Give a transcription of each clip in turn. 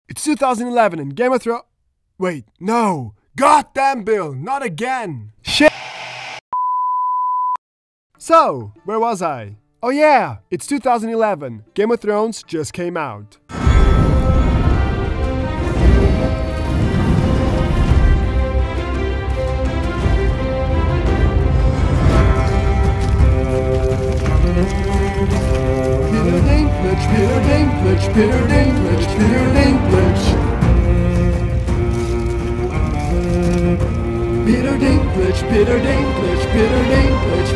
It's 2011 and Game of Thrones. Wait, no. Goddamn, Bill, not again. Shit. So, where was I? Oh yeah, it's 2011. Game of Thrones just came out. Peter Dinklage, Peter Dinklage, Peter Dinklage, Peter Dinklage. Peter Dinklage, Peter Dinklage, Peter Dinklage,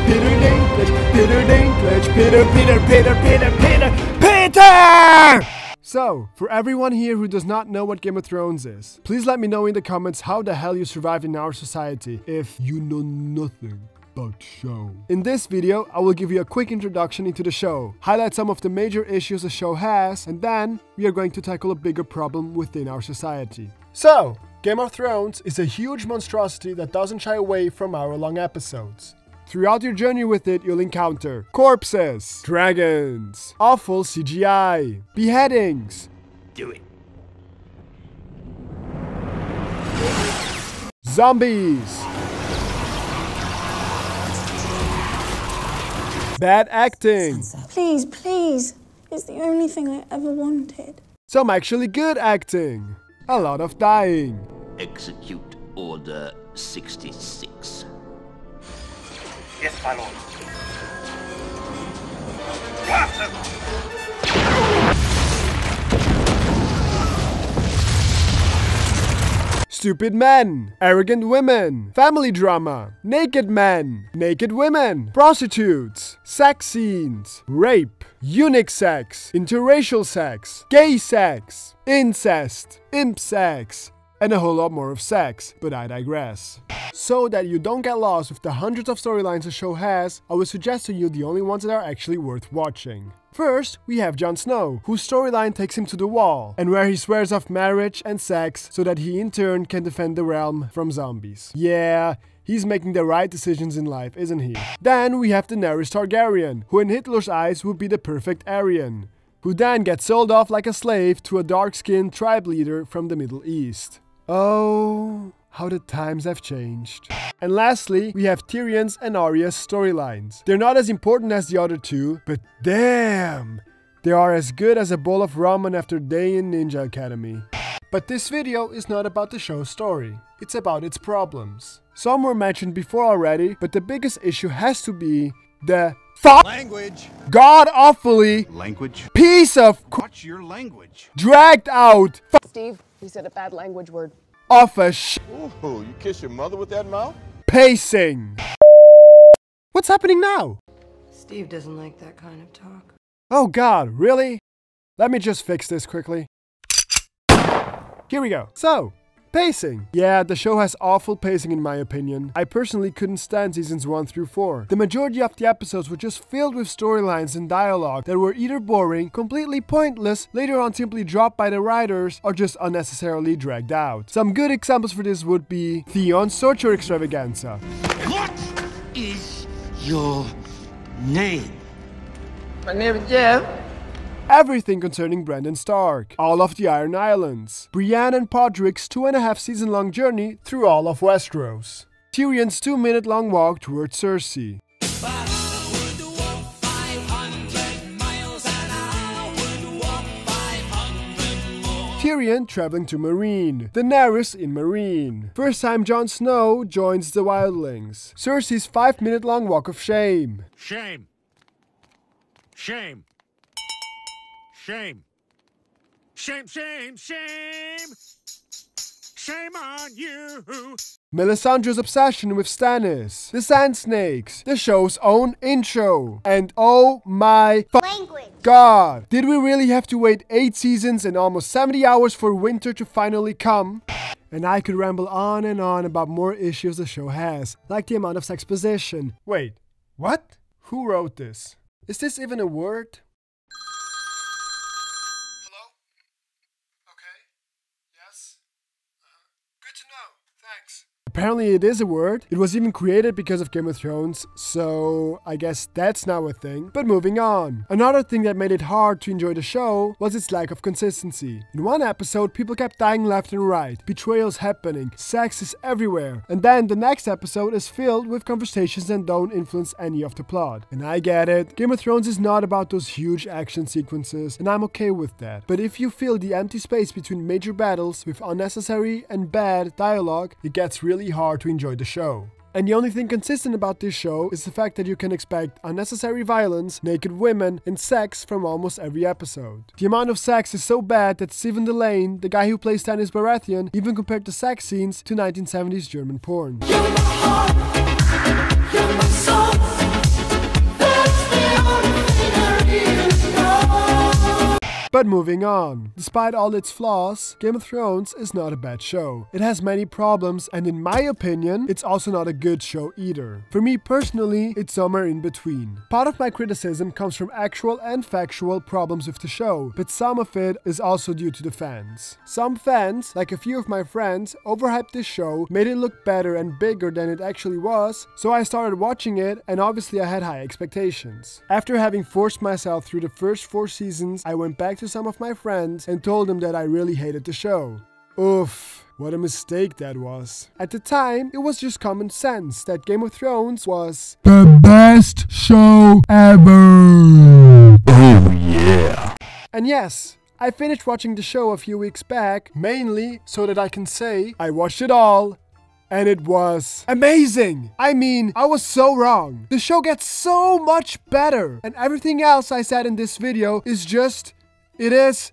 Peter Dinklage, Peter Dinklage, Peter! So, for everyone here who does not know what Game of Thrones is, please let me know in the comments how the hell you survive in our society if you know nothing about the show. In this video, I will give you a quick introduction into the show, highlight some of the major issues the show has, and then we are going to tackle a bigger problem within our society. So, Game of Thrones is a huge monstrosity that doesn't shy away from hour-long episodes. Throughout your journey with it, you'll encounter corpses, dragons, awful CGI, beheadings. Do it. Zombies. Bad acting. Please, please. It's the only thing I ever wanted. Some actually good acting. A lot of dying. Execute Order 66. Yes, my lord. Stupid men, arrogant women, family drama, naked men, naked women, prostitutes, sex scenes, rape, eunuch sex, interracial sex, gay sex, incest, imp sex, and a whole lot more of sex, but I digress. So that you don't get lost with the hundreds of storylines the show has, I would suggest to you the only ones that are actually worth watching. First, we have Jon Snow, whose storyline takes him to the wall, and where he swears off marriage and sex so that he in turn can defend the realm from zombies. Yeah, he's making the right decisions in life, isn't he? Then we have Daenerys Targaryen, who in Hitler's eyes would be the perfect Aryan, who then gets sold off like a slave to a dark-skinned tribe leader from the Middle East. Oh, how the times have changed. And lastly, we have Tyrion's and Arya's storylines. They're not as important as the other two, but damn, they are as good as a bowl of ramen after a day in Ninja Academy. But this video is not about the show's story, it's about its problems. Some were mentioned before already, but the biggest issue has to be the language. God awfully Language. piece of Watch your language. dragged out Steve, you said a bad language word. of a Ooh, you kiss your mother with that mouth? pacing. What's happening now? Steve doesn't like that kind of talk. Oh god, really? Let me just fix this quickly. Here we go. So, pacing. Yeah, the show has awful pacing in my opinion. I personally couldn't stand seasons 1 through 4. The majority of the episodes were just filled with storylines and dialogue that were either boring, completely pointless, later on simply dropped by the writers, or just unnecessarily dragged out. Some good examples for this would be Theon's torture extravaganza. What is your name? My name is Jeff. Everything concerning Brandon Stark, all of the Iron Islands, Brienne and Podrick's 2.5 season long journey through all of Westeros, Tyrion's 2-minute long walk towards Cersei, Tyrion traveling to Meereen, Daenerys in Meereen, first time Jon Snow joins the Wildlings, Cersei's 5-minute long walk of shame. Shame. Shame. Shame. Shame, shame, shame. Shame on you. Melisandre's obsession with Stannis, the Sand Snakes, the show's own intro, and oh my god, did we really have to wait 8 seasons and almost 70 hours for winter to finally come? And I could ramble on and on about more issues the show has, like the amount of sexposition. Wait, what? Who wrote this? Is this even a word? Apparently it is a word. It was even created because of Game of Thrones, so I guess that's now a thing. But moving on. Another thing that made it hard to enjoy the show was its lack of consistency. In one episode, people kept dying left and right, betrayals happening, sex is everywhere, and then the next episode is filled with conversations that don't influence any of the plot. And I get it, Game of Thrones is not about those huge action sequences, and I'm okay with that. But if you fill the empty space between major battles with unnecessary and bad dialogue, it gets really hard to enjoy the show. And the only thing consistent about this show is the fact that you can expect unnecessary violence, naked women, and sex from almost every episode. The amount of sex is so bad that Dillane, the guy who plays Stannis Baratheon, even compared the sex scenes to 1970s German porn. You're my heart, you're my soul. That's the only thing I really know. But moving on. Despite all its flaws, Game of Thrones is not a bad show. It has many problems, and in my opinion, it's also not a good show either. For me personally, it's somewhere in between. Part of my criticism comes from actual and factual problems with the show, but some of it is also due to the fans. Some fans, like a few of my friends, overhyped this show, made it look better and bigger than it actually was, so I started watching it, and obviously I had high expectations. After having forced myself through the first 4 seasons, I went back to some of my friends and told them that I really hated the show. Oof, what a mistake that was. At the time, it was just common sense that Game of Thrones was the best show ever. Oh yeah. And yes, I finished watching the show a few weeks back, mainly so that I can say I watched it all. And it was amazing! I mean, I was so wrong. The show gets so much better. And everything else I said in this video is just... it is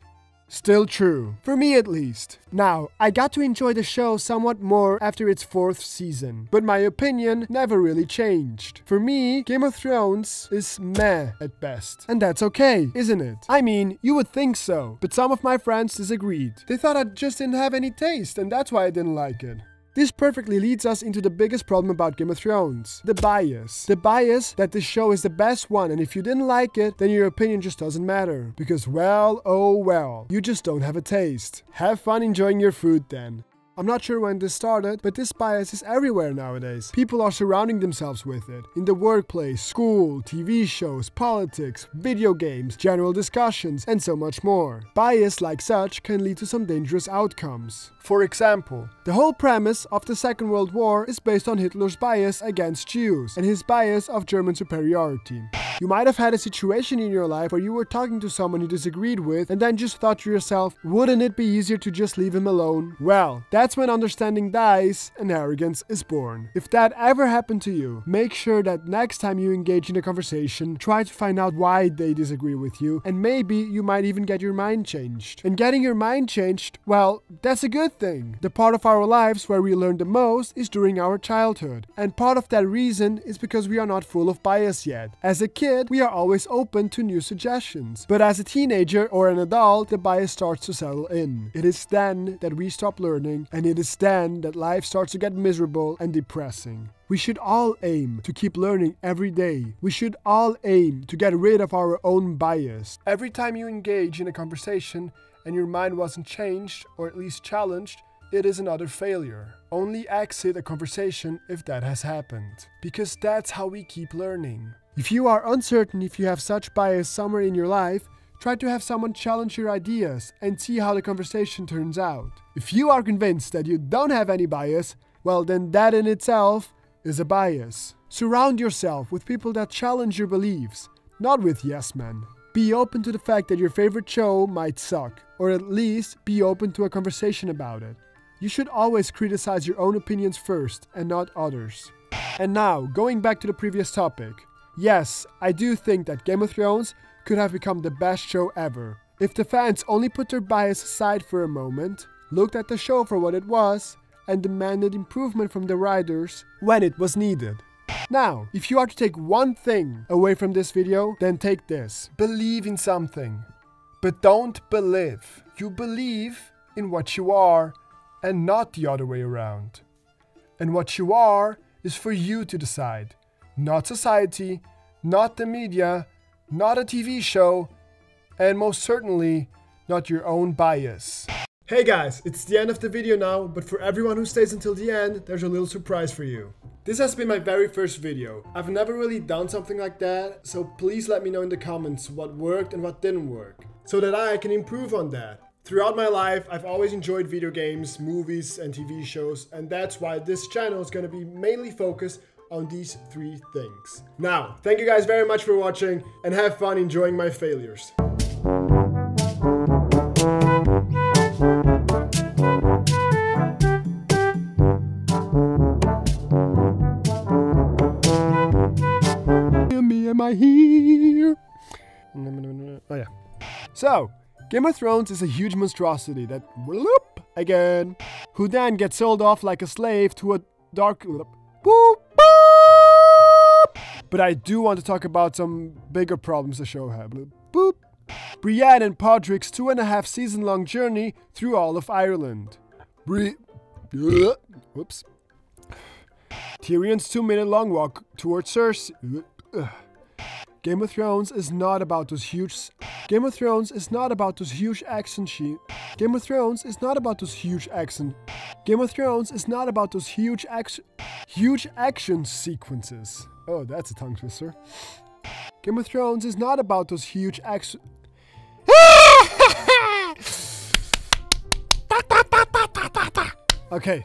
still true. For me at least. Now, I got to enjoy the show somewhat more after its 4th season, but my opinion never really changed. For me, Game of Thrones is meh at best. And that's okay, isn't it? I mean, you would think so, but some of my friends disagreed. They thought I just didn't have any taste, and that's why I didn't like it. This perfectly leads us into the biggest problem about Game of Thrones, the bias. The bias that this show is the best one, and if you didn't like it, then your opinion just doesn't matter. Because well, oh well, you just don't have a taste. Have fun enjoying your food then. I'm not sure when this started, but this bias is everywhere nowadays. People are surrounding themselves with it. In the workplace, school, TV shows, politics, video games, general discussions, and so much more. Bias like such can lead to some dangerous outcomes. For example, the whole premise of the Second World War is based on Hitler's bias against Jews and his bias of German superiority. You might have had a situation in your life where you were talking to someone you disagreed with and then just thought to yourself, wouldn't it be easier to just leave him alone? Well, that's when understanding dies and arrogance is born. If that ever happened to you, make sure that next time you engage in a conversation, try to find out why they disagree with you, and maybe you might even get your mind changed. And getting your mind changed, well, that's a good thing. The part of our lives where we learn the most is during our childhood. And part of that reason is because we are not full of bias yet. As a kid, we are always open to new suggestions. But as a teenager or an adult, the bias starts to settle in. It is then that we stop learning, and it is then that life starts to get miserable and depressing. We should all aim to keep learning every day. We should all aim to get rid of our own bias. Every time you engage in a conversation and your mind wasn't changed, or at least challenged, it is another failure. Only exit a conversation if that has happened. Because that's how we keep learning. If you are uncertain if you have such bias somewhere in your life, try to have someone challenge your ideas and see how the conversation turns out. If you are convinced that you don't have any bias, well then that in itself is a bias. Surround yourself with people that challenge your beliefs, not with yes men. Be open to the fact that your favorite show might suck, or at least be open to a conversation about it. You should always criticize your own opinions first and not others. And now, going back to the previous topic. Yes, I do think that Game of Thrones could have become the best show ever. If the fans only put their bias aside for a moment, looked at the show for what it was, and demanded improvement from the writers when it was needed. Now, if you are to take one thing away from this video, then take this. Believe in something, but don't believe. You believe in what you are and not the other way around. And what you are is for you to decide. Not society, not the media, not a TV show, and most certainly not your own bias. Hey guys, it's the end of the video now, but for everyone who stays until the end, there's a little surprise for you. This has been my very first video. I've never really done something like that, so please let me know in the comments what worked and what didn't work, so that I can improve on that. Throughout my life, I've always enjoyed video games, movies and TV shows, and that's why this channel is going to be mainly focused on these 3 things. Now, thank you guys very much for watching, and have fun enjoying my failures. Am I here? Oh yeah. So, Game of Thrones is a huge monstrosity that whoop again, who then gets sold off like a slave to a dark boop, boop. But I do want to talk about some bigger problems the show had. Boop. Brienne and Podrick's 2.5 season long journey through all of Ireland. Whoops. Tyrion's 2-minute long walk towards Cersei. Game of Thrones is not about those huge. Game of Thrones is not about those huge action Game of Thrones is not about those huge action. Game of Thrones is not about those huge action sequences. Oh, that's a tongue twister. Game of Thrones is not about those huge action. Okay.